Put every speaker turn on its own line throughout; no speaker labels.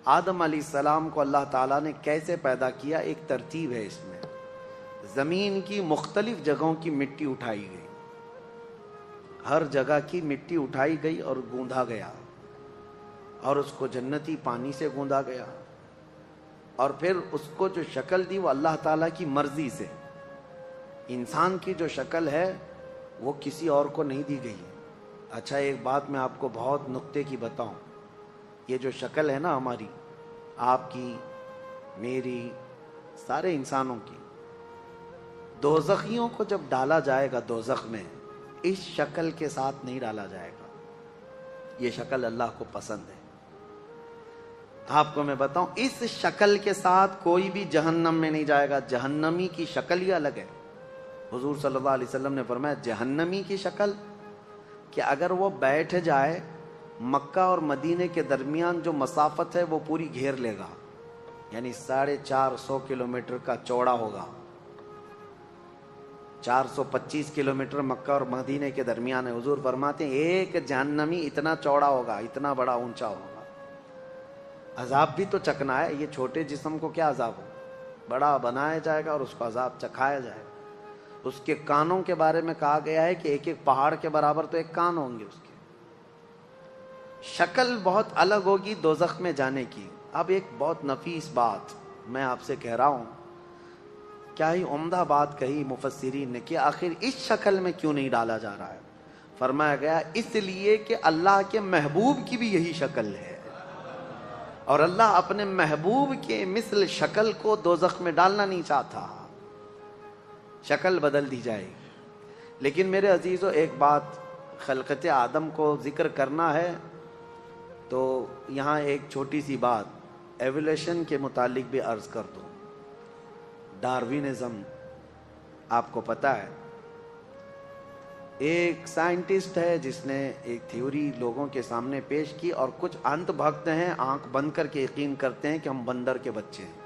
آدم علیہ السلام کو اللہ تعالیٰ نے کیسے پیدا کیا، ایک ترتیب ہے اس میں۔ زمین کی مختلف جگہوں کی مٹی اٹھائی گئی، ہر جگہ کی مٹی اٹھائی گئی اور گوندھا گیا، اور اس کو جنتی پانی سے گوندا گیا، اور پھر اس کو جو شکل دی وہ اللہ تعالیٰ کی مرضی سے۔ انسان کی جو شکل ہے وہ کسی اور کو نہیں دی گئی۔ اچھا ایک بات میں آپ کو بہت نقطے کی بتاؤں، یہ جو شکل ہے نا ہماری، آپ کی، میری، سارے انسانوں کی، دوزخیوں کو جب ڈالا جائے گا دوزخ میں، اس شکل کے ساتھ نہیں ڈالا جائے گا۔ یہ شکل اللہ کو پسند ہے۔ آپ کو میں بتاؤں، اس شکل کے ساتھ کوئی بھی جہنم میں نہیں جائے گا۔ جہنمی کی شکل ہی الگ ہے۔ حضور صلی اللہ علیہ وسلم نے فرمایا جہنمی کی شکل کہ اگر وہ بیٹھ جائے، مکہ اور مدینے کے درمیان جو مسافت ہے وہ پوری گھیر لے گا، یعنی 450 کلومیٹر کا چوڑا ہوگا۔ 425 کلومیٹر مکہ اور مدینے کے درمیان ہے۔ حضور فرماتے ہیں ایک جہنمی اتنا چوڑا ہوگا، اتنا بڑا اونچا ہوگا۔ عذاب بھی تو چکنا ہے، یہ چھوٹے جسم کو کیا عذاب ہو، بڑا بنایا جائے گا اور اس کو عذاب چکھایا جائے گا۔ اس کے کانوں کے بارے میں کہا گیا ہے کہ ایک ایک پہاڑ کے برابر تو ایک کان ہوں گے اس کے۔ شکل بہت الگ ہوگی دوزخ میں جانے کی۔ اب ایک بہت نفیس بات میں آپ سے کہہ رہا ہوں، کیا ہی عمدہ بات کہی مفسرین نے کہ آخر اس شکل میں کیوں نہیں ڈالا جا رہا ہے۔ فرمایا گیا اس لیے کہ اللہ کے محبوب کی بھی یہی شکل ہے، اور اللہ اپنے محبوب کے مثل شکل کو دوزخ میں ڈالنا نہیں چاہتا۔ شکل بدل دی جائے گی۔ لیکن میرے عزیزو، ایک بات خلقت آدم کو ذکر کرنا ہے تو یہاں ایک چھوٹی سی بات ایولیوشن کے متعلق بھی عرض کر دوں۔ ڈاروینزم آپ کو پتہ ہے، ایک سائنٹسٹ ہے جس نے ایک تھیوری لوگوں کے سامنے پیش کی، اور کچھ انت بھگت ہیں آنکھ بند کر کے یقین کرتے ہیں کہ ہم بندر کے بچے ہیں۔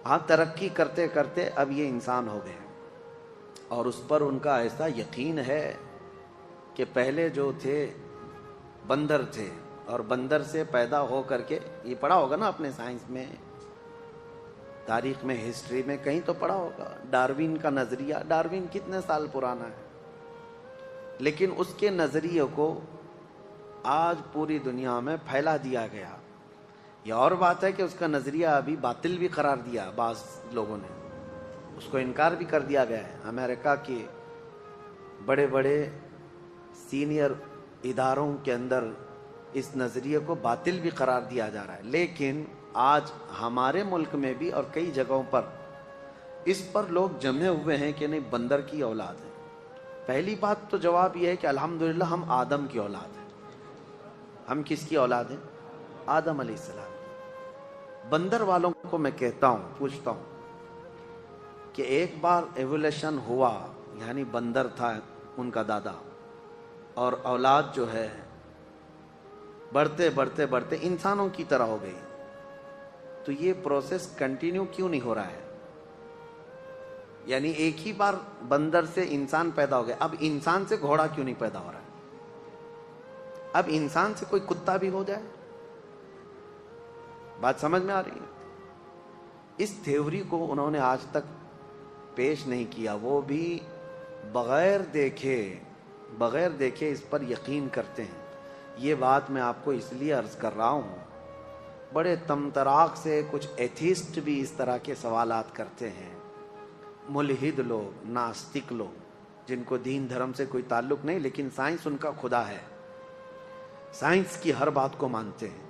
ہاں، ترقی کرتے کرتے اب یہ انسان ہو گئے، اور اس پر ان کا ایسا یقین ہے کہ پہلے جو تھے بندر تھے، اور بندر سے پیدا ہو کر کے، یہ پڑھا ہوگا نا اپنے سائنس میں، تاریخ میں، ہسٹری میں کہیں تو پڑھا ہوگا، ڈاروین کا نظریہ۔ ڈاروین کتنے سال پرانا ہے، لیکن اس کے نظریے کو آج پوری دنیا میں پھیلا دیا گیا۔ یہ اور بات ہے کہ اس کا نظریہ ابھی باطل بھی قرار دیا، بعض لوگوں نے اس کو انکار بھی کر دیا گیا ہے۔ امریکہ کے بڑے بڑے سینئر اداروں کے اندر اس نظریے کو باطل بھی قرار دیا جا رہا ہے، لیکن آج ہمارے ملک میں بھی اور کئی جگہوں پر اس پر لوگ جمے ہوئے ہیں کہ نہیں، بندر کی اولاد ہے۔ پہلی بات تو جواب یہ ہے کہ الحمدللہ ہم آدم کی اولاد ہیں۔ ہم کس کی اولاد ہیں؟ آدم علیہ السلام۔ بندر والوں کو میں کہتا ہوں، پوچھتا ہوں کہ ایک بار ایولیوشن ہوا، یعنی بندر تھا ان کا دادا، اور اولاد جو ہے بڑھتے بڑھتے بڑھتے انسانوں کی طرح ہو گئی، تو یہ پروسیس کنٹینیو کیوں نہیں ہو رہا ہے؟ یعنی ایک ہی بار بندر سے انسان پیدا ہو گیا، اب انسان سے گھوڑا کیوں نہیں پیدا ہو رہا ہے؟ اب انسان سے کوئی کتا بھی ہو جائے؟ بات سمجھ میں آ رہی ہے؟ اس تھیوری کو انہوں نے آج تک پیش نہیں کیا، وہ بھی بغیر دیکھے اس پر یقین کرتے ہیں۔ یہ بات میں آپ کو اس لیے عرض کر رہا ہوں، بڑے تمطراق سے کچھ ایتھیسٹ بھی اس طرح کے سوالات کرتے ہیں، ملحد لوگ، ناستک لوگ، جن کو دین دھرم سے کوئی تعلق نہیں، لیکن سائنس ان کا خدا ہے، سائنس کی ہر بات کو مانتے ہیں۔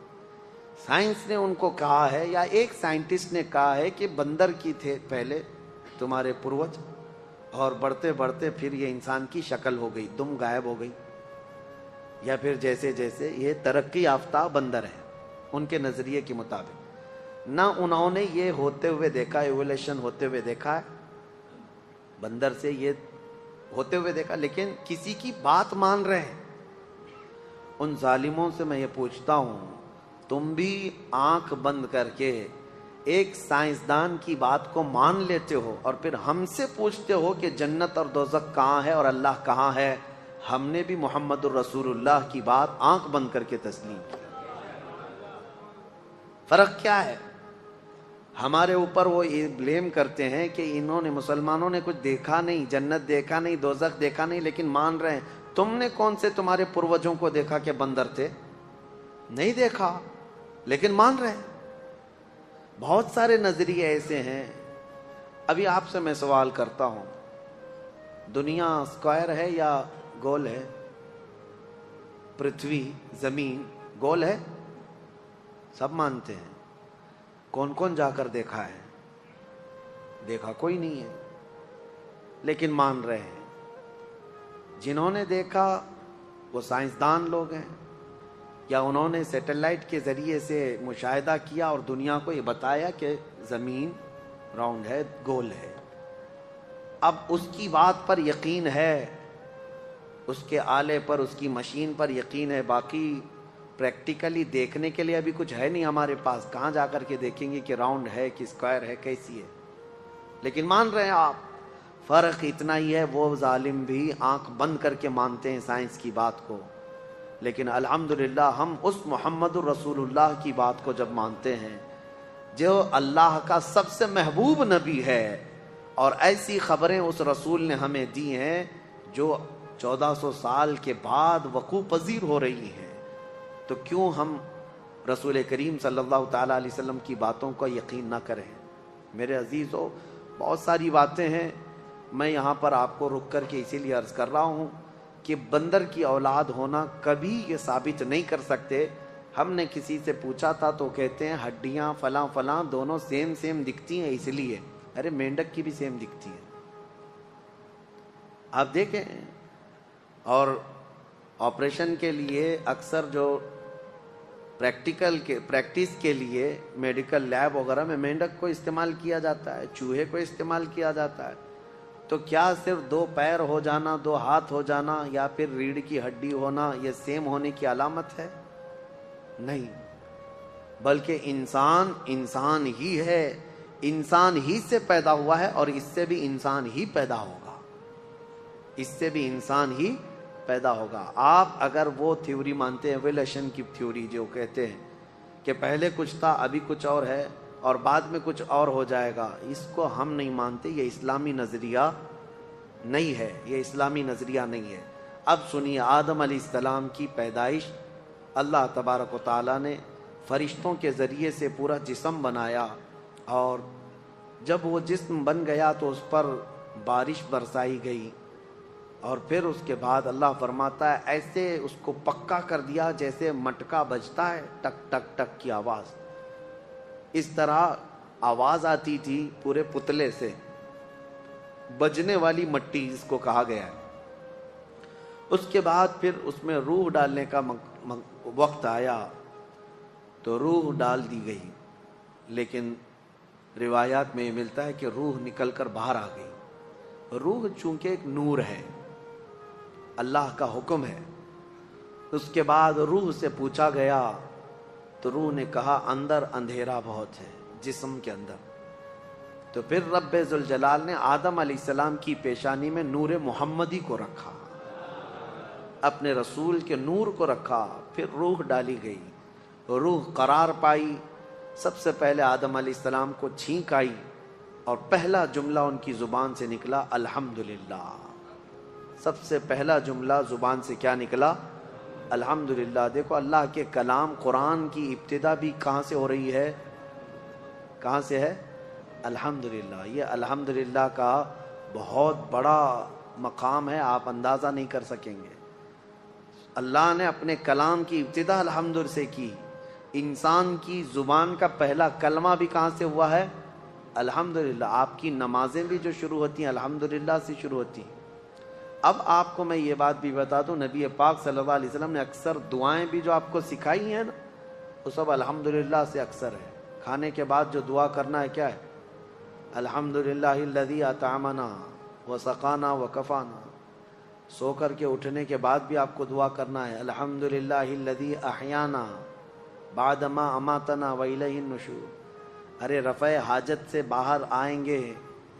سائنس نے ان کو کہا ہے، یا ایک سائنٹسٹ نے کہا ہے کہ بندر کی تھے پہلے تمہارے پروج، اور بڑھتے بڑھتے پھر یہ انسان کی شکل ہو گئی، دم غائب ہو گئی، یا پھر جیسے جیسے یہ ترقی یافتہ بندر ہے ان کے نظریے کے مطابق۔ نہ انہوں نے یہ ہوتے ہوئے دیکھا، ایولیوشن ہوتے ہوئے دیکھا ہے، بندر سے یہ ہوتے ہوئے دیکھا، لیکن کسی کی بات مان رہے ہیں۔ ان ظالموں سے میں یہ پوچھتا ہوں، تم بھی آنکھ بند کر کے ایک سائنسدان کی بات کو مان لیتے ہو، اور پھر ہم سے پوچھتے ہو کہ جنت اور دوزخ کہاں ہے اور اللہ کہاں ہے؟ ہم نے بھی محمد الرسول اللہ کی بات آنکھ بند کر کے تسلیم کی۔ فرق کیا ہے؟ ہمارے اوپر وہ یہ بلیم کرتے ہیں کہ انہوں نے، مسلمانوں نے کچھ دیکھا نہیں، جنت دیکھا نہیں، دوزخ دیکھا نہیں، لیکن مان رہے ہیں۔ تم نے کون سے تمہارے پروجوں کو دیکھا کہ بندر تھے؟ نہیں دیکھا، لیکن مان رہے ہیں۔ بہت سارے نظریے ایسے ہیں۔ ابھی آپ سے میں سوال کرتا ہوں، دنیا اسکوائر ہے یا گول ہے؟ پرتھوی، زمین گول ہے؟ سب مانتے ہیں۔ کون کون جا کر دیکھا ہے؟ دیکھا کوئی نہیں ہے، لیکن مان رہے ہیں۔ جنہوں نے دیکھا وہ سائنسدان لوگ ہیں، یا انہوں نے سیٹلائٹ کے ذریعے سے مشاہدہ کیا اور دنیا کو یہ بتایا کہ زمین راؤنڈ ہے، گول ہے۔ اب اس کی بات پر یقین ہے، اس کے آلے پر، اس کی مشین پر یقین ہے، باقی پریکٹیکلی دیکھنے کے لیے ابھی کچھ ہے نہیں ہمارے پاس۔ کہاں جا کر کے دیکھیں گے کہ راؤنڈ ہے کہ اسکوائر ہے، کیسی ہے؟ لیکن مان رہے ہیں آپ۔ فرق اتنا ہی ہے، وہ ظالم بھی آنکھ بند کر کے مانتے ہیں سائنس کی بات کو، لیکن الحمدللہ ہم اس محمد الرسول اللہ کی بات کو جب مانتے ہیں جو اللہ کا سب سے محبوب نبی ہے، اور ایسی خبریں اس رسول نے ہمیں دی ہیں جو 1400 سال کے بعد وقوع پذیر ہو رہی ہیں، تو کیوں ہم رسول کریم صلی اللہ تعالیٰ علیہ وسلم کی باتوں کو یقین نہ کریں؟ میرے عزیزو، بہت ساری باتیں ہیں، میں یہاں پر آپ کو رک کر کے اسی لیے عرض کر رہا ہوں کہ بندر کی اولاد ہونا کبھی یہ ثابت نہیں کر سکتے۔ ہم نے کسی سے پوچھا تھا تو کہتے ہیں ہڈیاں فلاں فلاں دونوں سیم دکھتی ہیں اس لیے۔ ارے مینڈک کی بھی سیم دکھتی ہے، آپ دیکھیں۔ اور آپریشن کے لیے اکثر جو پریکٹس کے لیے میڈیکل لیب وغیرہ میں مینڈک کو استعمال کیا جاتا ہے، چوہے کو استعمال کیا جاتا ہے۔ تو کیا صرف 2 پیر ہو جانا، 2 ہاتھ ہو جانا، یا پھر ریڑھ کی ہڈی ہونا یہ سیم ہونے کی علامت ہے؟ نہیں، بلکہ انسان ہی ہے، انسان ہی سے پیدا ہوا ہے، اور اس سے بھی انسان ہی پیدا ہوگا، اس سے بھی انسان ہی پیدا ہوگا۔ آپ اگر وہ تھیوری مانتے ہیں، ایوولوشن کی تھیوری جو کہتے ہیں کہ پہلے کچھ تھا، ابھی کچھ اور ہے، اور بعد میں کچھ اور ہو جائے گا، اس کو ہم نہیں مانتے۔ یہ اسلامی نظریہ نہیں ہے، یہ اسلامی نظریہ نہیں ہے۔ اب سنیے، آدم علیہ السلام کی پیدائش اللہ تبارک و تعالیٰ نے فرشتوں کے ذریعے سے پورا جسم بنایا، اور جب وہ جسم بن گیا تو اس پر بارش برسائی گئی، اور پھر اس کے بعد اللہ فرماتا ہے ایسے اس کو پکا کر دیا جیسے مٹکا بجتا ہے، ٹک ٹک ٹک کی آواز، اس طرح آواز آتی تھی پورے پتلے سے، بجنے والی مٹی جس کو کہا گیا ہے۔ اس کے بعد پھر اس میں روح ڈالنے کا وقت آیا تو روح ڈال دی گئی، لیکن روایات میں یہ ملتا ہے کہ روح نکل کر باہر آ گئی۔ روح چونکہ ایک نور ہے، اللہ کا حکم ہے۔ اس کے بعد روح سے پوچھا گیا تو روح نے کہا اندر اندھیرا بہت ہے جسم کے اندر۔ تو پھر رب ذوالجلال نے آدم علیہ السلام کی پیشانی میں نور محمدی کو رکھا، اپنے رسول کے نور کو رکھا، پھر روح ڈالی گئی، روح قرار پائی۔ سب سے پہلے آدم علیہ السلام کو چھینک آئی، اور پہلا جملہ ان کی زبان سے نکلا الحمدللہ۔ سب سے پہلا جملہ زبان سے کیا نکلا؟ الحمدللہ۔ دیکھو اللہ کے کلام قرآن کی ابتدا بھی کہاں سے ہو رہی ہے؟ کہاں سے ہے؟ الحمدللہ۔ یہ الحمدللہ کا بہت بڑا مقام ہے، آپ اندازہ نہیں کر سکیں گے۔ اللہ نے اپنے کلام کی ابتدا الحمد سے کی۔ انسان کی زبان کا پہلا کلمہ بھی کہاں سے ہوا ہے؟ الحمدللہ۔ آپ کی نمازیں بھی جو شروع ہوتی ہیں الحمدللہ سے شروع ہوتی ہیں۔ اب آپ کو میں یہ بات بھی بتا دوں، نبی پاک صلی اللہ علیہ وسلم نے اکثر دعائیں بھی جو آپ کو سکھائی ہیں نا، وہ سب الحمدللہ سے اکثر ہے۔ کھانے کے بعد جو دعا کرنا ہے کیا ہے؟ الحمدللہ الذی اطعمنا وسقانا وکفانا۔ سو کر کے اٹھنے کے بعد بھی آپ کو دعا کرنا ہے الحمدللہ الذی احیانا بعدما اماتنا والیہ النشور۔ ارے رفع حاجت سے باہر آئیں گے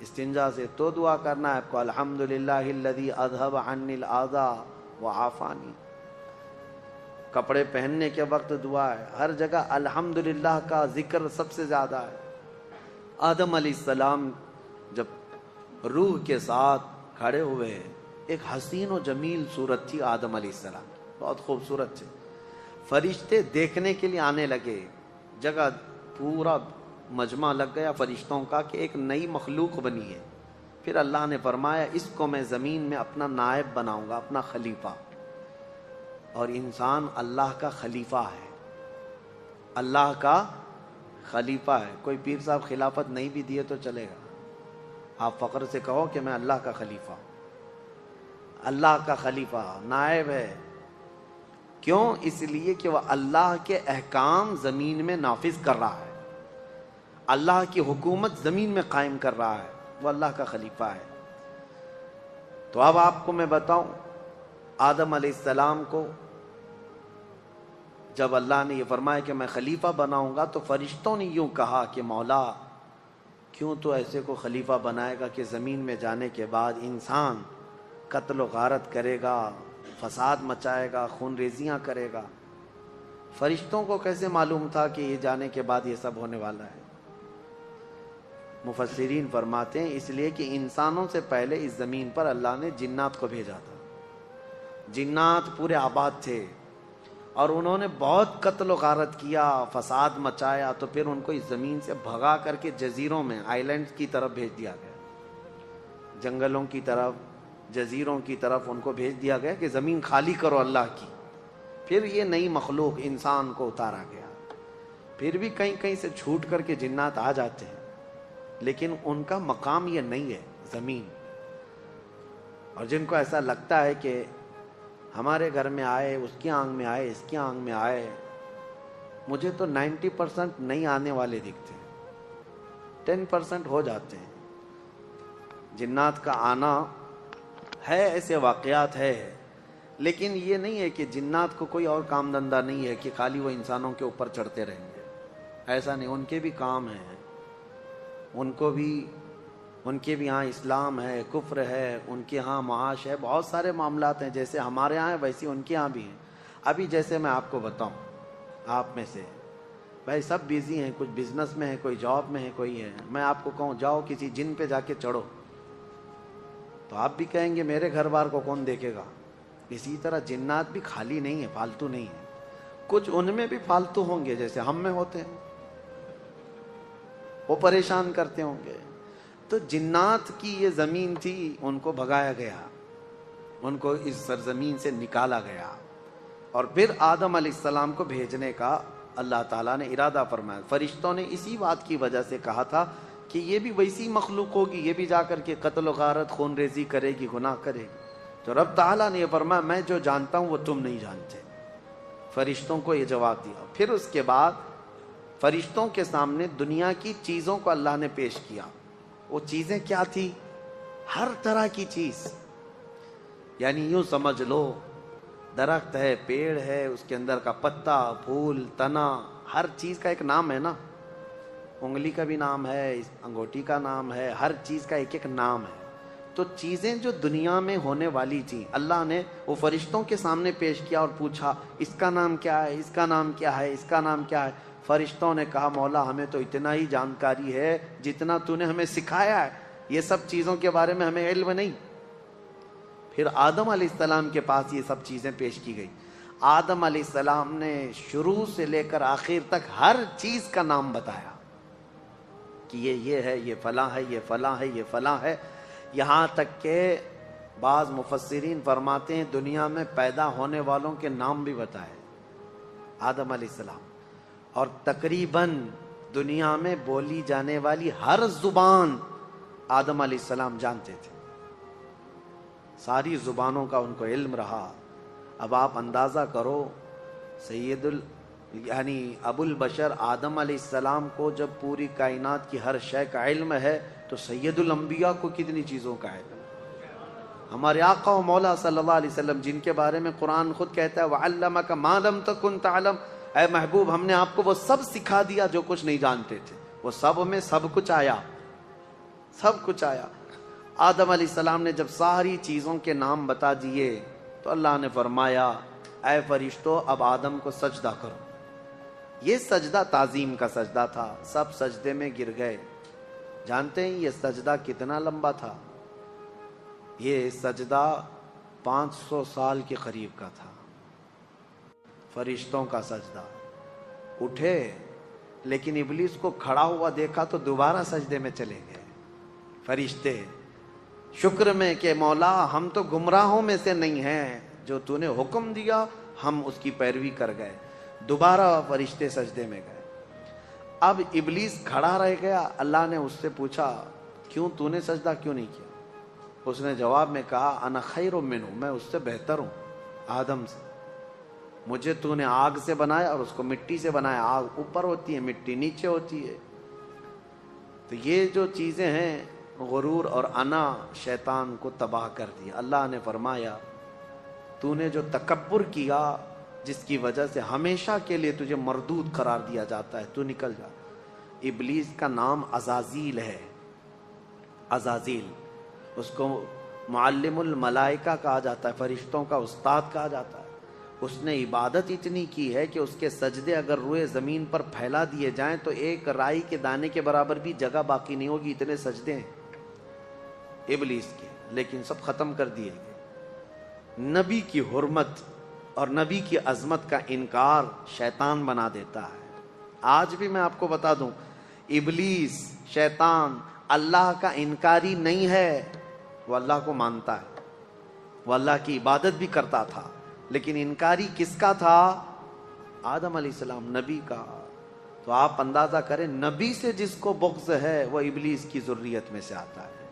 استنجا سے تو دعا کرنا ہے آپ کو الحمدللہ الذی اذهب عنی الاذى وعافانی۔ کپڑے پہننے کے وقت دعا ہے، ہر جگہ الحمدللہ کا ذکر سب سے زیادہ ہے۔ آدم علیہ السلام جب روح کے ساتھ کھڑے ہوئے، ایک حسین و جمیل صورت تھی آدم علیہ السلام، بہت خوبصورت تھے۔ فرشتے دیکھنے کے لیے آنے لگے، جگہ پورا مجمع لگ گیا فرشتوں کا کہ ایک نئی مخلوق بنی ہے۔ پھر اللہ نے فرمایا اس کو میں زمین میں اپنا نائب بناؤں گا، اپنا خلیفہ۔ اور انسان اللہ کا خلیفہ ہے، اللہ کا خلیفہ ہے۔ کوئی پیر صاحب خلافت نہیں بھی دیے تو چلے گا، آپ فخر سے کہو کہ میں اللہ کا خلیفہ ہوں، اللہ کا خلیفہ نائب ہے۔ کیوں؟ اس لیے کہ وہ اللہ کے احکام زمین میں نافذ کر رہا ہے، اللہ کی حکومت زمین میں قائم کر رہا ہے، وہ اللہ کا خلیفہ ہے۔ تو اب آپ کو میں بتاؤں، آدم علیہ السلام کو جب اللہ نے یہ فرمایا کہ میں خلیفہ بناؤں گا، تو فرشتوں نے یوں کہا کہ مولا کیوں تو ایسے کو خلیفہ بنائے گا کہ زمین میں جانے کے بعد انسان قتل و غارت کرے گا، فساد مچائے گا، خون ریزیاں کرے گا۔ فرشتوں کو کیسے معلوم تھا کہ یہ جانے کے بعد یہ سب ہونے والا ہے؟ مفسرین فرماتے ہیں اس لیے کہ انسانوں سے پہلے اس زمین پر اللہ نے جنات کو بھیجا تھا۔ جنات پورے آباد تھے اور انہوں نے بہت قتل و غارت کیا، فساد مچایا، تو پھر ان کو اس زمین سے بھگا کر کے جزیروں میں، آئی لینڈ کی طرف بھیج دیا گیا، جنگلوں کی طرف، جزیروں کی طرف ان کو بھیج دیا گیا کہ زمین خالی کرو اللہ کی۔ پھر یہ نئی مخلوق انسان کو اتارا گیا۔ پھر بھی کہیں کہیں سے چھوٹ کر کے جنات آ جاتے ہیں، لیکن ان کا مقام یہ نہیں ہے زمین۔ اور جن کو ایسا لگتا ہے کہ ہمارے گھر میں آئے، اس کی آنگ میں آئے، اس کی آنگ میں آئے، مجھے تو 90% نہیں آنے والے دکھتے ہیں، 10% ہو جاتے ہیں۔ جنات کا آنا ہے، ایسے واقعات ہے، لیکن یہ نہیں ہے کہ جنات کو کوئی اور کام دھندہ نہیں ہے کہ خالی وہ انسانوں کے اوپر چڑھتے رہیں گے، ایسا نہیں۔ ان کے بھی کام ہیں، ان کے بھی ہاں اسلام ہے، کفر ہے، ان کے ہاں معاش ہے، بہت سارے معاملات ہیں، جیسے ہمارے ہاں ہیں ویسے ان کے ہاں بھی ہیں۔ ابھی جیسے میں آپ کو بتاؤں، آپ میں سے بھائی سب بیزی ہیں، کچھ بزنس میں ہے، کوئی جاب میں ہے، کوئی ہے، میں آپ کو کہوں جاؤ کسی جن پہ جا کے چڑھو، تو آپ بھی کہیں گے میرے گھر بار کو کون دیکھے گا۔ اسی طرح جنات بھی خالی نہیں ہے، فالتو نہیں ہے، کچھ ان میں بھی فالتو ہوں گے جیسے ہم میں ہوتے ہیں، وہ پریشان کرتے ہوں گے۔ تو جنات کی یہ زمین تھی، ان کو بھگایا گیا، ان کو اس سرزمین سے نکالا گیا، اور پھر آدم علیہ السلام کو بھیجنے کا اللہ تعالیٰ نے ارادہ فرمایا۔ فرشتوں نے اسی بات کی وجہ سے کہا تھا کہ یہ بھی ویسی مخلوق ہوگی، یہ بھی جا کر کے قتل و غارت، خون ریزی کرے گی، گناہ کرے گی۔ تو رب تعالیٰ نے یہ فرمایا میں جو جانتا ہوں وہ تم نہیں جانتے۔ فرشتوں کو یہ جواب دیا۔ پھر اس کے بعد فرشتوں کے سامنے دنیا کی چیزوں کو اللہ نے پیش کیا۔ وہ چیزیں کیا تھی؟ ہر طرح کی چیز، یعنی یوں سمجھ لو درخت ہے، پیڑ ہے، اس کے اندر کا پتا، پھول، تنا، ہر چیز کا ایک نام ہے نا، انگلی کا بھی نام ہے، انگوٹھی کا نام ہے، ہر چیز کا ایک ایک نام ہے۔ تو چیزیں جو دنیا میں ہونے والی تھیں اللہ نے وہ فرشتوں کے سامنے پیش کیا اور پوچھا اس کا نام کیا ہے، اس کا نام کیا ہے، اس کا نام کیا ہے۔ فرشتوں نے کہا مولا ہمیں تو اتنا ہی جانکاری ہے جتنا تو نے ہمیں سکھایا ہے، یہ سب چیزوں کے بارے میں ہمیں علم نہیں۔ پھر آدم علیہ السلام کے پاس یہ سب چیزیں پیش کی گئی۔ آدم علیہ السلام نے شروع سے لے کر آخر تک ہر چیز کا نام بتایا کہ یہ ہے، یہ فلاں ہے، یہ فلاں ہے، یہ فلاں ہے، یہاں تک کہ بعض مفسرین فرماتے ہیں دنیا میں پیدا ہونے والوں کے نام بھی بتائے آدم علیہ السلام، اور تقریباً دنیا میں بولی جانے والی ہر زبان آدم علیہ السلام جانتے تھے، ساری زبانوں کا ان کو علم رہا۔ اب آپ اندازہ کرو یعنی ابو البشر آدم علیہ السلام کو جب پوری کائنات کی ہر شے کا علم ہے تو سید الانبیاء کو کتنی چیزوں کا علم۔ ہمارے آقا و مولا صلی اللہ علیہ وسلم جن کے بارے میں قرآن خود کہتا ہے وَعَلَّمَكَ مَا لَمْ تَكُنْ تَعْلَمْ، اے محبوب ہم نے آپ کو وہ سب سکھا دیا جو کچھ نہیں جانتے تھے، وہ سب میں سب کچھ آیا، سب کچھ آیا۔ آدم علیہ السلام نے جب ساری چیزوں کے نام بتا دیے تو اللہ نے فرمایا اے فرشتوں اب آدم کو سجدہ کرو. یہ سجدہ تعظیم کا سجدہ تھا. سب سجدے میں گر گئے. جانتے ہیں یہ سجدہ کتنا لمبا تھا؟ یہ سجدہ 500 سال کے قریب کا تھا. فرشتوں کا سجدہ. اٹھے لیکن ابلیس کو کھڑا ہوا دیکھا تو دوبارہ سجدے میں چلے گئے. فرشتے شکر میں کہ مولا ہم تو گمراہوں میں سے نہیں ہیں، جو تو نے حکم دیا ہم اس کی پیروی کر گئے. دوبارہ فرشتے سجدے میں گئے. اب ابلیس کھڑا رہ گیا. اللہ نے اس سے پوچھا کیوں تو نے سجدہ کیوں نہیں کیا؟ اس نے جواب میں کہا انا خیر منہ، میں اس سے بہتر ہوں آدم سے. مجھے تو نے آگ سے بنایا اور اس کو مٹی سے بنایا. آگ اوپر ہوتی ہے، مٹی نیچے ہوتی ہے. تو یہ جو چیزیں ہیں غرور اور انا شیطان کو تباہ کر دیا. اللہ نے فرمایا تو نے جو تکبر کیا جس کی وجہ سے ہمیشہ کے لیے تجھے مردود قرار دیا جاتا ہے، تو نکل جا. ابلیس کا نام عزازیل ہے. عزازیل اس کو معلم الملائکہ کہا جاتا ہے، فرشتوں کا استاد کہا جاتا ہے. اس نے عبادت اتنی کی ہے کہ اس کے سجدے اگر روئے زمین پر پھیلا دیے جائیں تو ایک رائی کے دانے کے برابر بھی جگہ باقی نہیں ہوگی. اتنے سجدے ہیں ابلیس کے، لیکن سب ختم کر دیے گئے. نبی کی حرمت اور نبی کی عظمت کا انکار شیطان بنا دیتا ہے. آج بھی میں آپ کو بتا دوں ابلیس شیطان اللہ کا انکاری نہیں ہے. وہ اللہ کو مانتا ہے، وہ اللہ کی عبادت بھی کرتا تھا، لیکن انکاری کس کا تھا؟ آدم علیہ السلام، نبی کا. تو آپ اندازہ کریں نبی سے جس کو بغض ہے وہ ابلیس کی ذریت میں سے آتا ہے.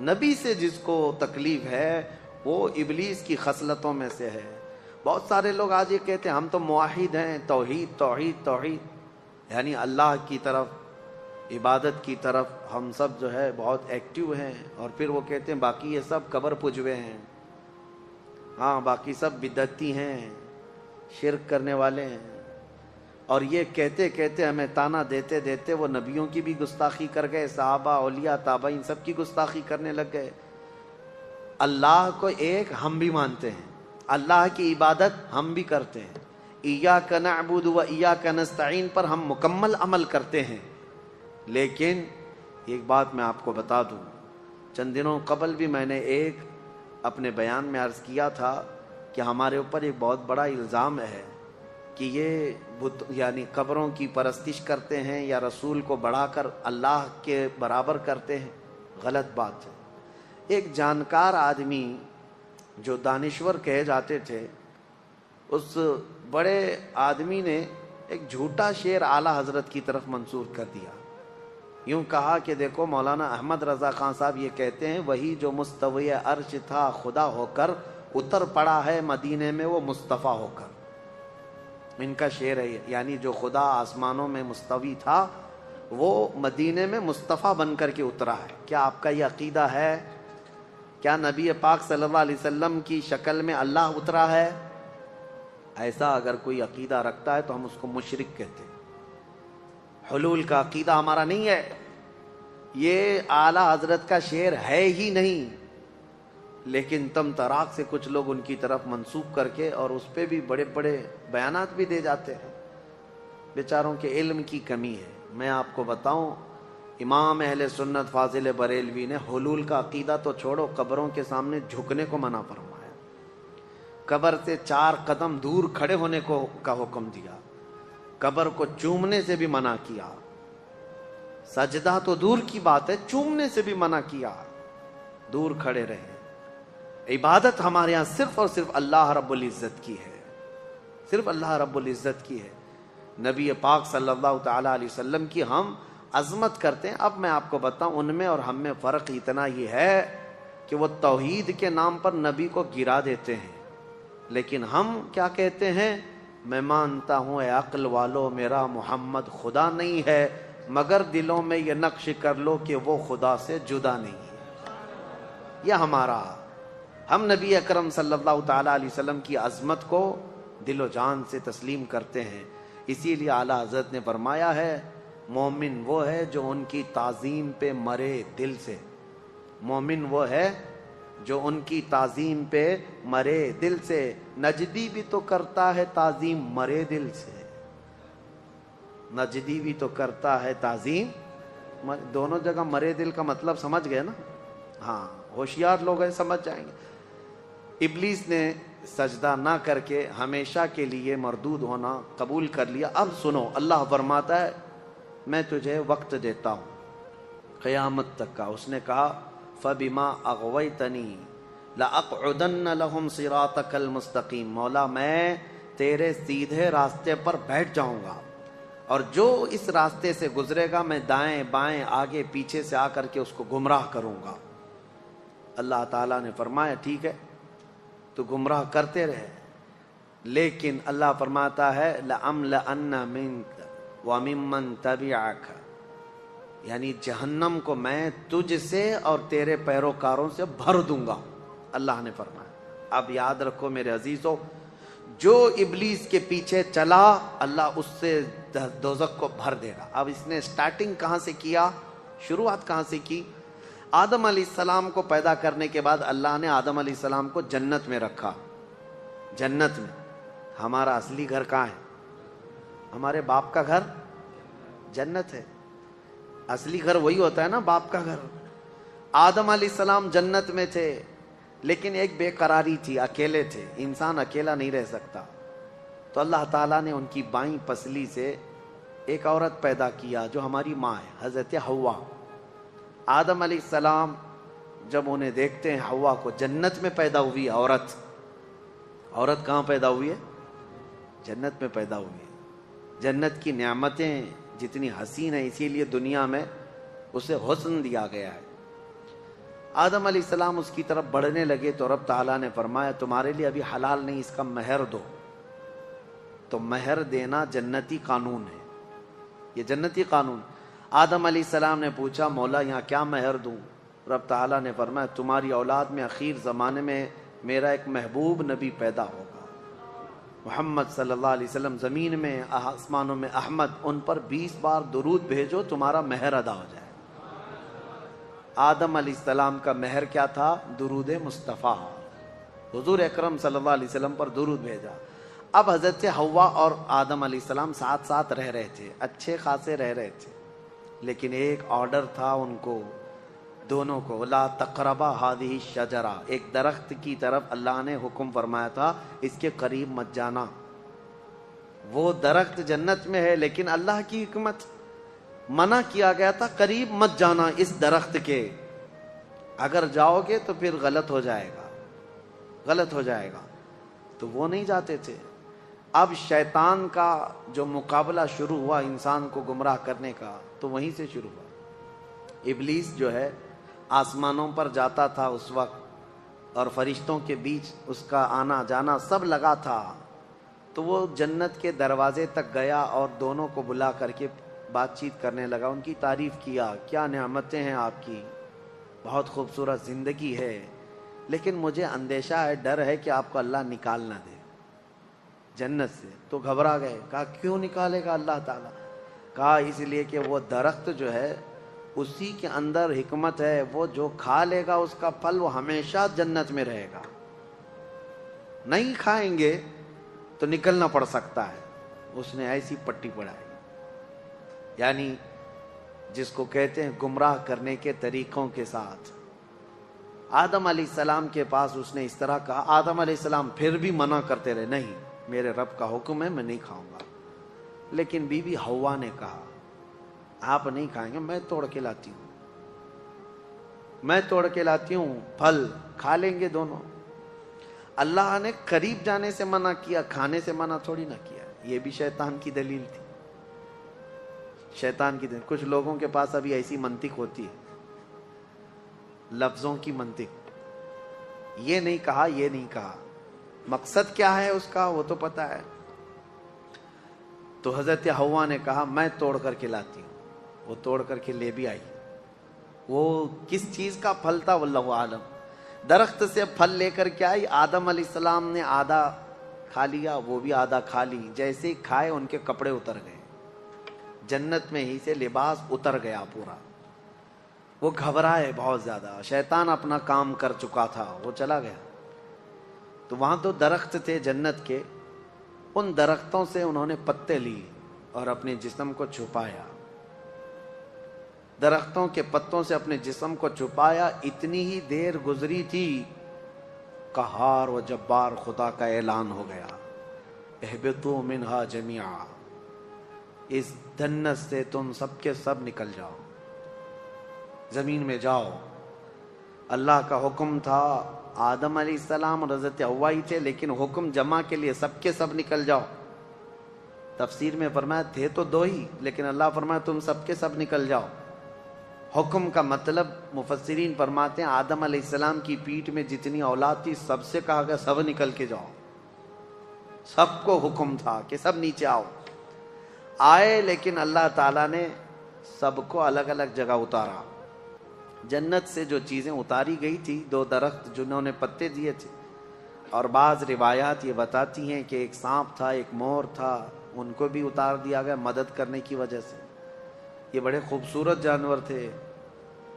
نبی سے جس کو تکلیف ہے وہ ابلیس کی خصلتوں میں سے ہے. بہت سارے لوگ آج یہ کہتے ہیں ہم تو موحد ہیں، توحید توحید توحید، یعنی اللہ کی طرف عبادت کی طرف ہم سب جو ہے بہت ایکٹیو ہیں. اور پھر وہ کہتے ہیں باقی یہ سب قبر پجوے ہیں، ہاں باقی سب بدعتی ہیں، شرک کرنے والے ہیں. اور یہ کہتے کہتے ہمیں تانا دیتے دیتے وہ نبیوں کی بھی گستاخی کر گئے، صحابہ اولیاء تابعین سب کی گستاخی کرنے لگ گئے. اللہ کو ایک ہم بھی مانتے ہیں، اللہ کی عبادت ہم بھی کرتے ہیں، ایاک نعبد و ایاک نستعین پر ہم مکمل عمل کرتے ہیں. لیکن ایک بات میں آپ کو بتا دوں، چند دنوں قبل بھی میں نے ایک اپنے بیان میں عرض کیا تھا کہ ہمارے اوپر ایک بہت بڑا الزام ہے کہ یہ بت یعنی قبروں کی پرستش کرتے ہیں یا رسول کو بڑھا کر اللہ کے برابر کرتے ہیں. غلط بات ہے. ایک جانکار آدمی جو دانشور کہے جاتے تھے، اس بڑے آدمی نے ایک جھوٹا شعر اعلیٰ حضرت کی طرف منسوب کر دیا. یوں کہا کہ دیکھو مولانا احمد رضا خان صاحب یہ کہتے ہیں وہی جو مستوی عرش تھا خدا ہو کر اتر پڑا ہے مدینے میں وہ مصطفیٰ ہو کر. ان کا شعر ہے، یعنی جو خدا آسمانوں میں مستوی تھا وہ مدینے میں مصطفیٰ بن کر کے اترا ہے. کیا آپ کا یہ عقیدہ ہے؟ کیا نبی پاک صلی اللہ علیہ وسلم کی شکل میں اللہ اترا ہے؟ ایسا اگر کوئی عقیدہ رکھتا ہے تو ہم اس کو مشرک کہتے ہیں. حلول کا عقیدہ ہمارا نہیں ہے. یہ اعلیٰ حضرت کا شعر ہے ہی نہیں، لیکن تم تراک سے کچھ لوگ ان کی طرف منسوب کر کے اور اس پہ بھی بڑے بڑے بیانات بھی دے جاتے ہیں. بیچاروں کے علم کی کمی ہے. میں آپ کو بتاؤں امام اہل سنت فاضل بریلوی نے حلول کا عقیدہ تو چھوڑو، قبروں کے سامنے جھکنے کو منع فرمایا، قبر سے 4 قدم دور کھڑے ہونے کو کا حکم دیا، قبر کو چومنے سے بھی منع کیا. سجدہ تو دور کی بات ہے، چومنے سے بھی منع کیا. دور کھڑے رہے. عبادت ہمارے ہاں صرف اور صرف اللہ رب العزت کی ہے، صرف اللہ رب العزت کی ہے. نبی پاک صلی اللہ تعالی علیہ وسلم کی ہم عظمت کرتے ہیں. اب میں آپ کو بتاؤں ان میں اور ہم میں فرق اتنا ہی ہے کہ وہ توحید کے نام پر نبی کو گرا دیتے ہیں، لیکن ہم کیا کہتے ہیں؟ میں مانتا ہوں اے عقل والو میرا محمد خدا نہیں ہے، مگر دلوں میں یہ نقش کر لو کہ وہ خدا سے جدا نہیں ہے. یہ ہمارا، ہم نبی اکرم صلی اللہ تعالی علیہ وسلم کی عظمت کو دل و جان سے تسلیم کرتے ہیں. اسی لیے اعلیٰ حضرت نے فرمایا ہے مومن وہ ہے جو ان کی تعظیم پہ مرے دل سے. مومن وہ ہے جو ان کی تعظیم پہ مرے دل سے، نجدی بھی تو کرتا ہے تعظیم مرے دل سے، نجدی بھی تو کرتا ہے تعظیم، دونوں جگہ مرے دل کا مطلب سمجھ گئے نا؟ ہاں ہوشیار لوگ ہیں سمجھ جائیں گے۔ ابلیس نے سجدہ نہ کر کے ہمیشہ کے لیے مردود ہونا قبول کر لیا۔ اب سنو، اللہ فرماتا ہے میں تجھے وقت دیتا ہوں قیامت تک کا۔ اس نے کہا فَبِمَا أَغْوَيْتَنِي لَأَقْعُدَنَّ لَهُمْ صِرَاطَكَ الْمُسْتَقِيمَ، مولا میں تیرے سیدھے راستے پر بیٹھ جاؤں گا، اور جو اس راستے سے گزرے گا میں دائیں بائیں آگے پیچھے سے آ کر کے اس کو گمراہ کروں گا۔ اللہ تعالیٰ نے فرمایا ٹھیک ہے تو گمراہ کرتے رہے، لیکن اللہ فرماتا ہے لَأَمْلَأَنَّ مِنْكَ وَمِمَّنْ تَبِعَكَ، یعنی جہنم کو میں تجھ سے اور تیرے پیروکاروں سے بھر دوں گا، اللہ نے فرمایا۔ اب یاد رکھو میرے عزیزو، جو ابلیس کے پیچھے چلا اللہ اس سے دوزخ کو بھر دے گا۔ اب اس نے سٹارٹنگ کہاں سے کیا، شروعات کہاں سے کی؟ آدم علیہ السلام کو پیدا کرنے کے بعد اللہ نے آدم علیہ السلام کو جنت میں رکھا۔ جنت میں ہمارا اصلی گھر کہاں ہے؟ ہمارے باپ کا گھر جنت ہے، اصلی گھر وہی ہوتا ہے نا، باپ کا گھر۔ آدم علیہ السلام جنت میں تھے، لیکن ایک بے قراری تھی، اکیلے تھے، انسان اکیلا نہیں رہ سکتا، تو اللہ تعالیٰ نے ان کی بائیں پسلی سے ایک عورت پیدا کیا جو ہماری ماں ہے، حضرت حوا۔ آدم علیہ السلام جب انہیں دیکھتے ہیں حوا کو، جنت میں پیدا ہوئی عورت، عورت کہاں پیدا ہوئی ہے؟ جنت میں پیدا ہوئی ہے۔ جنت کی نعمتیں جتنی حسین ہیں، اسی لیے دنیا میں اسے حسن دیا گیا ہے۔ آدم علیہ السلام اس کی طرف بڑھنے لگے تو رب تعالیٰ نے فرمایا تمہارے لیے ابھی حلال نہیں، اس کا مہر دو۔ تو مہر دینا جنتی قانون ہے، یہ جنتی قانون۔ آدم علیہ السلام نے پوچھا مولا یہاں کیا مہر دوں؟ رب تعالیٰ نے فرمایا تمہاری اولاد میں اخیر زمانے میں میرا ایک محبوب نبی پیدا ہوگا، محمد صلی اللہ علیہ وسلم، زمین میں آسمانوں میں احمد، ان پر 20 بار درود بھیجو تمہارا مہر ادا ہو جائے۔ آدم علیہ السلام کا مہر کیا تھا؟ درود مصطفیٰ، حضور اکرم صلی اللہ علیہ وسلم پر درود بھیجا۔ اب حضرت حوا اور آدم علیہ السلام ساتھ ساتھ رہ رہے تھے، اچھے خاصے رہ رہے تھے، لیکن ایک آرڈر تھا ان کو دونوں کو، لا تقربا ہذہ الشجرہ، ایک درخت کی طرف اللہ نے حکم فرمایا تھا اس کے قریب مت جانا۔ وہ درخت جنت میں ہے، لیکن اللہ کی حکمت منع کیا گیا تھا قریب مت جانا اس درخت کے، اگر جاؤ گے تو پھر غلط ہو جائے گا، غلط ہو جائے گا، تو وہ نہیں جاتے تھے۔ اب شیطان کا جو مقابلہ شروع ہوا انسان کو گمراہ کرنے کا، تو وہیں سے شروع ہوا۔ ابلیس جو ہے آسمانوں پر جاتا تھا اس وقت، اور فرشتوں کے بیچ اس کا آنا جانا سب لگا تھا، تو وہ جنت کے دروازے تک گیا اور دونوں کو بلا کر کے بات چیت کرنے لگا، ان کی تعریف کیا، کیا نعمتیں ہیں آپ کی، بہت خوبصورت زندگی ہے، لیکن مجھے اندیشہ ہے، ڈر ہے کہ آپ کو اللہ نکال نہ دے جنت سے۔ تو گھبرا گئے، کہا کیوں نکالے گا اللہ تعالیٰ؟ کہا اس لیے کہ وہ درخت جو ہے اسی کے اندر حکمت ہے، وہ جو کھا لے گا اس کا پھل وہ ہمیشہ جنت میں رہے گا، نہیں کھائیں گے تو نکلنا پڑ سکتا ہے۔ اس نے ایسی پٹی پڑھائی، یعنی جس کو کہتے ہیں گمراہ کرنے کے طریقوں کے ساتھ۔ آدم علیہ السلام کے پاس اس نے اس طرح کہا، آدم علیہ السلام پھر بھی منع کرتے رہے، نہیں میرے رب کا حکم ہے میں نہیں کھاؤں گا۔ لیکن بی بی حوا نے کہا آپ نہیں کھائیں گے، میں توڑ کے لاتی ہوں، میں توڑ کے لاتی ہوں، پھل کھا لیں گے دونوں۔ اللہ نے قریب جانے سے منع کیا، کھانے سے منع تھوڑی نہ کیا۔ یہ بھی شیطان کی دلیل تھی، شیطان کی دلیل۔ کچھ لوگوں کے پاس ابھی ایسی منطق ہوتی ہے، لفظوں کی منطق، یہ نہیں کہا یہ نہیں کہا، مقصد کیا ہے اس کا وہ تو پتا ہے۔ تو حضرت حوا نے کہا میں توڑ کر کے لاتی ہوں، وہ توڑ کر کے لے بھی آئی۔ وہ کس چیز کا پھل تھا واللہ عالم، درخت سے پھل لے کر کے آئی۔ آدم علیہ السلام نے آدھا کھا لیا، وہ بھی آدھا کھا لی، جیسے ہی کھائے ان کے کپڑے اتر گئے، جنت میں ہی سے لباس اتر گیا پورا۔ وہ گھبرائے بہت زیادہ، شیطان اپنا کام کر چکا تھا، وہ چلا گیا۔ تو وہاں تو درخت تھے جنت کے، ان درختوں سے انہوں نے پتے لی اور اپنے جسم کو چھپایا، درختوں کے پتوں سے اپنے جسم کو چھپایا۔ اتنی ہی دیر گزری تھی، قہار و جبار خدا کا اعلان ہو گیا، اہبطوا منہا جمیعا، اس جنت سے تم سب کے سب نکل جاؤ، زمین میں جاؤ۔ اللہ کا حکم تھا، آدم علیہ السلام اور حضرت حوا ہی تھے، لیکن حکم جمع کے لیے سب کے سب نکل جاؤ۔ تفسیر میں فرمایا تھے تو دو ہی، لیکن اللہ فرمایا تم سب کے سب نکل جاؤ۔ حکم کا مطلب مفسرین فرماتے ہیں آدم علیہ السلام کی پیٹھ میں جتنی اولاد تھی سب سے کہا گیا سب نکل کے جاؤ، سب کو حکم تھا کہ سب نیچے آؤ۔ آئے، لیکن اللہ تعالیٰ نے سب کو الگ الگ جگہ اتارا۔ جنت سے جو چیزیں اتاری گئی تھی، دو درخت جنہوں نے پتے دیے تھے، اور بعض روایات یہ بتاتی ہیں کہ ایک سانپ تھا، ایک مور تھا، ان کو بھی اتار دیا گیا مدد کرنے کی وجہ سے۔ یہ بڑے خوبصورت جانور تھے،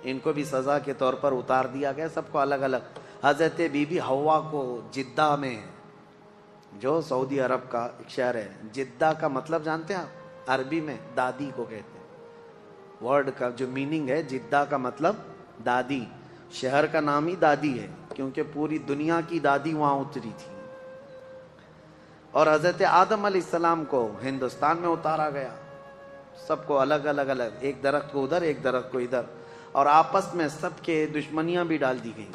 ان کو بھی سزا کے طور پر اتار دیا گیا، سب کو الگ الگ۔ حضرت بی بی حوا کو جدہ میں، جو سعودی عرب کا ایک شہر ہے، جدہ کا مطلب جانتے ہیں آپ؟ عربی میں دادی کو کہتے ہیں، ورڈ کا جو میننگ ہے جدہ کا مطلب دادی، شہر کا نام ہی دادی ہے کیونکہ پوری دنیا کی دادی وہاں اتری تھی۔ اور حضرت آدم علیہ السلام کو ہندوستان میں اتارا گیا، سب کو الگ الگ، ایک درخت کو ادھر ایک درخت کو ادھر، اور آپس میں سب کے دشمنیاں بھی ڈال دی گئی۔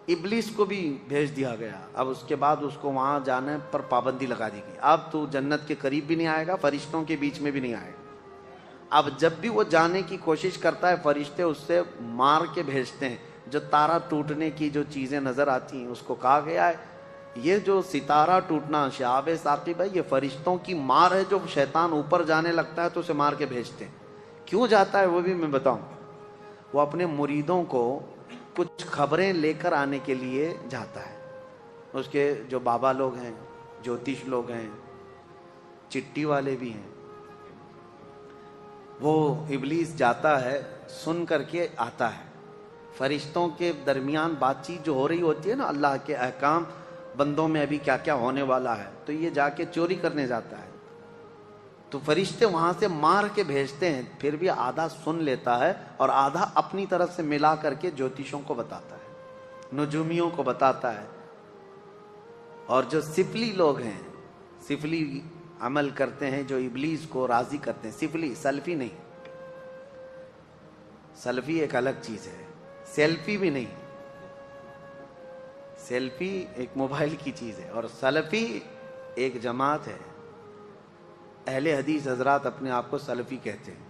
ابلیس کو بھی بھیج دیا گیا، اب اس کے بعد اس کو وہاں جانے پر پابندی لگا دی گئی، اب تو جنت کے قریب بھی نہیں آئے گا، فرشتوں کے بیچ میں بھی نہیں آئے گا۔ اب جب بھی وہ جانے کی کوشش کرتا ہے، فرشتے اس سے مار کے بھیجتے ہیں۔ جو تارا ٹوٹنے کی جو چیزیں نظر آتی ہیں، اس کو کہا گیا ہے یہ جو ستارہ ٹوٹنا، شہاب ثاقب ہے، یہ فرشتوں کی مار ہے، جو شیطان اوپر جانے لگتا ہے تو اسے مار کے بھیجتے ہیں۔ کیوں جاتا ہے وہ بھی میں بتاؤں۔ وہ اپنے مریدوں کو کچھ خبریں لے کر آنے کے لیے جاتا ہے۔ اس کے جو بابا لوگ ہیں، جوتش لوگ ہیں، چٹی والے بھی ہیں، وہ ابلیس جاتا ہے، سن کر کے آتا ہے۔ فرشتوں کے درمیان بات چیت جو ہو رہی ہوتی ہے نا، اللہ کے احکام بندوں میں ابھی کیا کیا ہونے والا ہے، تو یہ جا کے چوری کرنے جاتا ہے۔ تو فرشتے وہاں سے مار کے بھیجتے ہیں، پھر بھی آدھا سن لیتا ہے اور آدھا اپنی طرف سے ملا کر کے جوتشوں کو بتاتا ہے، نجومیوں کو بتاتا ہے۔ اور جو سفلی لوگ ہیں، سفلی عمل کرتے ہیں، جو ابلیس کو راضی کرتے ہیں، سفلی، سلفی نہیں، سلفی ایک الگ چیز ہے، سیلفی بھی نہیں، سیلفی ایک موبائل کی چیز ہے، اور سلفی ایک جماعت ہے۔ اہل حدیث حضرات اپنے آپ کو سلفی کہتے ہیں،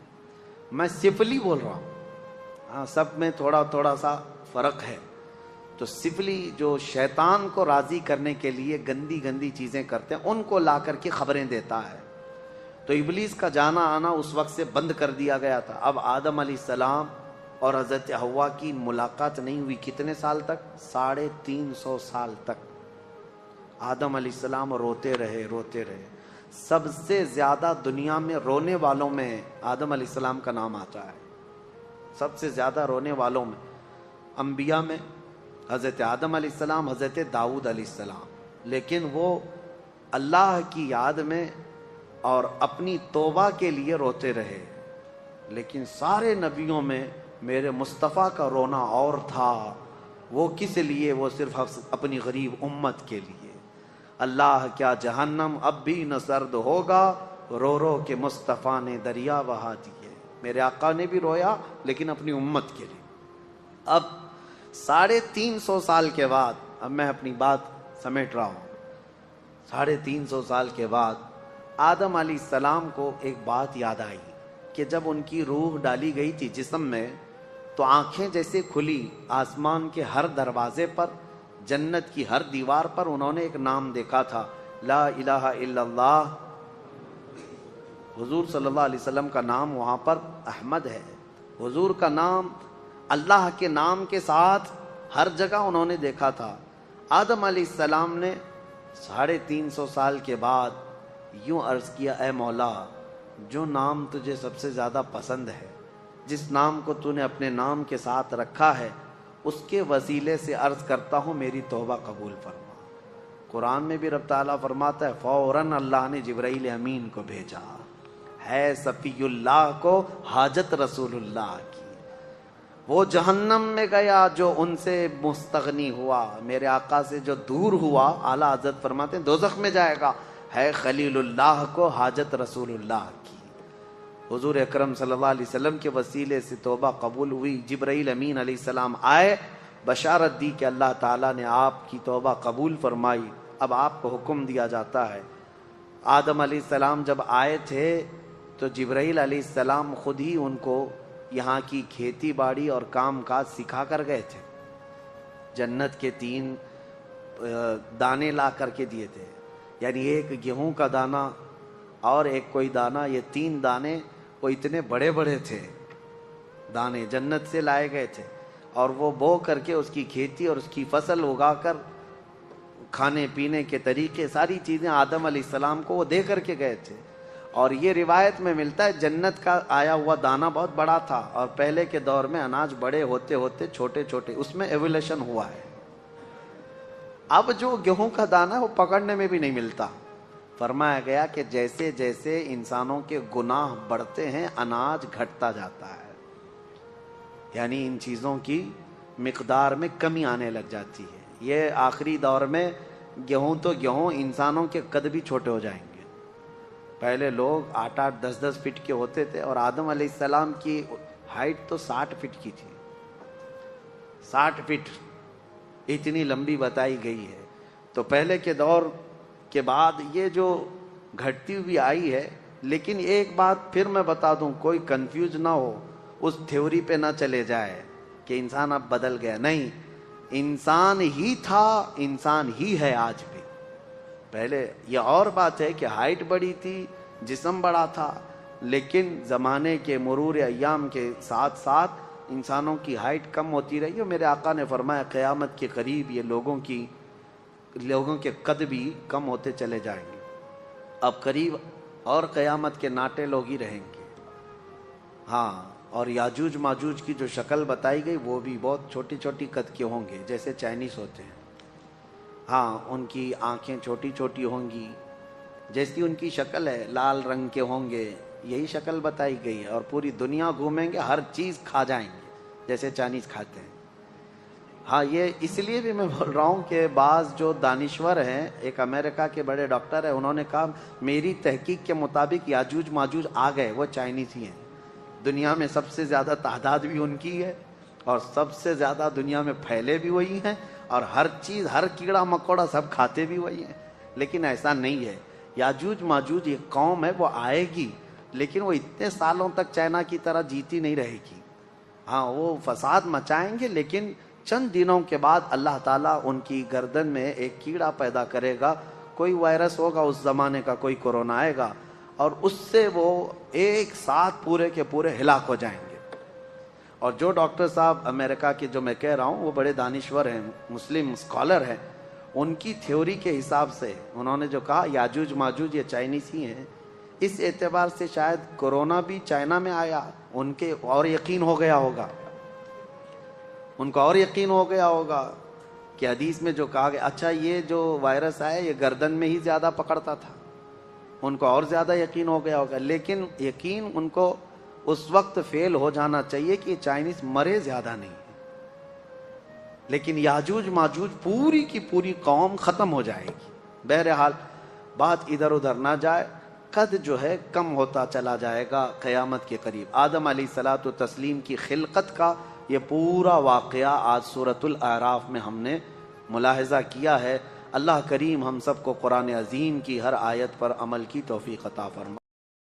میں سفلی بول رہا ہوں، ہاں سب میں تھوڑا تھوڑا سا فرق ہے۔ تو سفلی جو شیطان کو راضی کرنے کے لیے گندی گندی چیزیں کرتے ہیں، ان کو لا کر کے خبریں دیتا ہے۔ تو ابلیس کا جانا آنا اس وقت سے بند کر دیا گیا تھا۔ اب آدم علیہ السلام اور حضرت حوا کی ملاقات نہیں ہوئی، کتنے سال تک؟ 350 سال تک۔ آدم علیہ السلام روتے رہے روتے رہے۔ سب سے زیادہ دنیا میں رونے والوں میں آدم علیہ السلام کا نام آتا ہے، سب سے زیادہ رونے والوں میں انبیاء میں حضرت آدم علیہ السلام، حضرت داؤد علیہ السلام، لیکن وہ اللہ کی یاد میں اور اپنی توبہ کے لیے روتے رہے۔ لیکن سارے نبیوں میں میرے مصطفیٰ کا رونا اور تھا، وہ کس لیے؟ وہ صرف اپنی غریب امت کے لیے۔ اللہ کیا جہنم اب بھی نہ سرد ہوگا، رو رو کے مصطفیٰ نے دریا بہا دیے۔ میرے آقا نے بھی رویا، لیکن اپنی امت کے لیے۔ اب 350 سال کے بعد، اب میں اپنی بات سمیٹ رہا ہوں، 350 سال کے بعد آدم علیہ السلام کو ایک بات یاد آئی کہ جب ان کی روح ڈالی گئی تھی جسم میں، تو آنکھیں جیسے کھلی، آسمان کے ہر دروازے پر، جنت کی ہر دیوار پر انہوں نے ایک نام دیکھا تھا، لا الہ الا اللہ۔ حضور صلی اللہ علیہ وسلم کا نام وہاں پر احمد ہے، حضور کا نام اللہ کے نام کے ساتھ ہر جگہ انہوں نے دیکھا تھا۔ آدم علیہ السلام نے 350 سال کے بعد یوں عرض کیا، اے مولا، جو نام تجھے سب سے زیادہ پسند ہے جس نام کو تو نے اپنے نام کے ساتھ رکھا ہے اس کے وسیلے سے عرض کرتا ہوں میری توبہ قبول فرما۔ قرآن میں بھی رب تعالیٰ فرماتا ہے فوراً اللہ نے جبرائیل امین کو بھیجا ہے صفی اللہ کو حاجت رسول اللہ کی۔ وہ جہنم میں گیا جو ان سے مستغنی ہوا، میرے آقا سے جو دور ہوا، اعلیٰ حضرت فرماتے ہیں دوزخ میں جائے گا، ہے خلیل اللہ کو حاجت رسول اللہ کی۔ حضور اکرم صلی اللہ علیہ وسلم کے وسیلے سے توبہ قبول ہوئی، جبرائیل امین علیہ السلام آئے، بشارت دی کہ اللہ تعالیٰ نے آپ کی توبہ قبول فرمائی۔ اب آپ کو حکم دیا جاتا ہے، آدم علیہ السلام جب آئے تھے تو جبرائیل علیہ السلام خود ہی ان کو یہاں کی کھیتی باڑی اور کام کاج سکھا کر گئے تھے۔ جنت کے 3 دانے لا کر کے دیے تھے، یعنی ایک گیہوں کا دانہ اور ایک کوئی دانہ، یہ 3 دانے وہ اتنے بڑے بڑے تھے، دانے جنت سے لائے گئے تھے، اور وہ بو کر کے اس کی کھیتی اور اس کی فصل اگا کر کھانے پینے کے طریقے ساری چیزیں آدم علیہ السلام کو وہ دے کر کے گئے تھے۔ اور یہ روایت میں ملتا ہے جنت کا آیا ہوا دانہ بہت بڑا تھا، اور پہلے کے دور میں اناج بڑے ہوتے ہوتے چھوٹے چھوٹے، اس میں ایولیشن ہوا ہے۔ اب جو گیہوں کا دانہ ہے وہ پکڑنے میں بھی نہیں ملتا۔ فرمایا گیا کہ جیسے جیسے انسانوں کے گناہ بڑھتے ہیں اناج گھٹتا جاتا ہے، یعنی ان چیزوں کی مقدار میں کمی آنے لگ جاتی ہے۔ یہ آخری دور میں گیہوں تو گیہوں، انسانوں کے قد بھی چھوٹے ہو جائیں گے۔ پہلے لوگ 8-8 10-10 فٹ کے ہوتے تھے، اور آدم علیہ السلام کی ہائٹ تو 60 فٹ کی تھی، 60 فٹ اتنی لمبی بتائی گئی ہے۔ تو پہلے کے دور کے بعد یہ جو گھٹتی ہوئی آئی ہے، لیکن ایک بات پھر میں بتا دوں، کوئی کنفیوز نہ ہو، اس تھیوری پہ نہ چلے جائے کہ انسان اب بدل گیا، نہیں، انسان ہی تھا، انسان ہی ہے آج بھی۔ پہلے یہ اور بات ہے کہ ہائٹ بڑی تھی، جسم بڑا تھا، لیکن زمانے کے مرور ایام کے ساتھ ساتھ انسانوں کی ہائٹ کم ہوتی رہی، اور میرے آقا نے فرمایا قیامت کے قریب یہ لوگوں کے قد بھی کم ہوتے چلے جائیں گے۔ اب قریب اور قیامت کے ناٹے لوگ ہی رہیں گے۔ ہاں، اور یاجوج ماجوج کی جو شکل بتائی گئی وہ بھی بہت چھوٹی چھوٹی قد کے ہوں گے، جیسے چائنیز ہوتے ہیں۔ ہاں، ان کی آنکھیں چھوٹی چھوٹی ہوں گی، جیسی ان کی شکل ہے، لال رنگ کے ہوں گے، یہی شکل بتائی گئی ہے، اور پوری دنیا گھومیں گے، ہر چیز کھا جائیں گے جیسے چائنیز کھاتے ہیں۔ ہاں، یہ اس لیے بھی میں بول رہا ہوں کہ بعض جو دانشور ہیں، ایک امریکہ کے بڑے ڈاکٹر ہیں، انہوں نے کہا میری تحقیق کے مطابق یاجوج ماجوج آ گئے، وہ چائنیز ہی ہیں۔ دنیا میں سب سے زیادہ تعداد بھی ان کی ہے، اور سب سے زیادہ دنیا میں پھیلے بھی وہی ہیں، اور ہر چیز، ہر کیڑا مکوڑا سب کھاتے بھی وہی ہیں۔ لیکن ایسا نہیں ہے، یاجوج ماجوج ایک قوم ہے، وہ آئے گی، لیکن وہ اتنے سالوں تک چائنا کی طرح جیتی نہیں رہے گی۔ ہاں، وہ فساد مچائیں گے، لیکن چند دنوں کے بعد اللہ تعالیٰ ان کی گردن میں ایک کیڑا پیدا کرے گا، کوئی وائرس ہوگا اس زمانے کا، کوئی کورونا آئے گا، اور اس سے وہ ایک ساتھ پورے کے پورے ہلاک ہو جائیں گے۔ اور جو ڈاکٹر صاحب امریکہ کے جو میں کہہ رہا ہوں، وہ بڑے دانشور ہیں، مسلم اسکالر ہیں، ان کی تھیوری کے حساب سے انہوں نے جو کہا یاجوج ماجوج یہ چائنیز ہی ہیں، اس اعتبار سے شاید کورونا بھی چائنا میں آیا، ان کے اور یقین ہو گیا ہوگا، ان کو اور یقین ہو گیا ہوگا کہ حدیث میں جو کہا گیا، اچھا یہ جو وائرس آیا یہ گردن میں ہی زیادہ پکڑتا تھا، ان کو اور زیادہ یقین ہو گیا ہوگا۔ لیکن یقین ان کو اس وقت فیل ہو جانا چاہیے کہ چائنیز مرے زیادہ نہیں، لیکن یاجوج ماجوج پوری کی پوری قوم ختم ہو جائے گی۔ بہرحال بات ادھر ادھر نہ جائے، قد جو ہے کم ہوتا چلا جائے گا قیامت کے قریب۔ آدم علیہ الصلاۃ والتسلیم کی خلقت کا یہ پورا واقعہ آج سورۃ الاعراف میں ہم نے ملاحظہ کیا ہے۔ اللہ کریم ہم سب کو قرآن عظیم کی ہر آیت پر عمل کی توفیق عطا فرمائے۔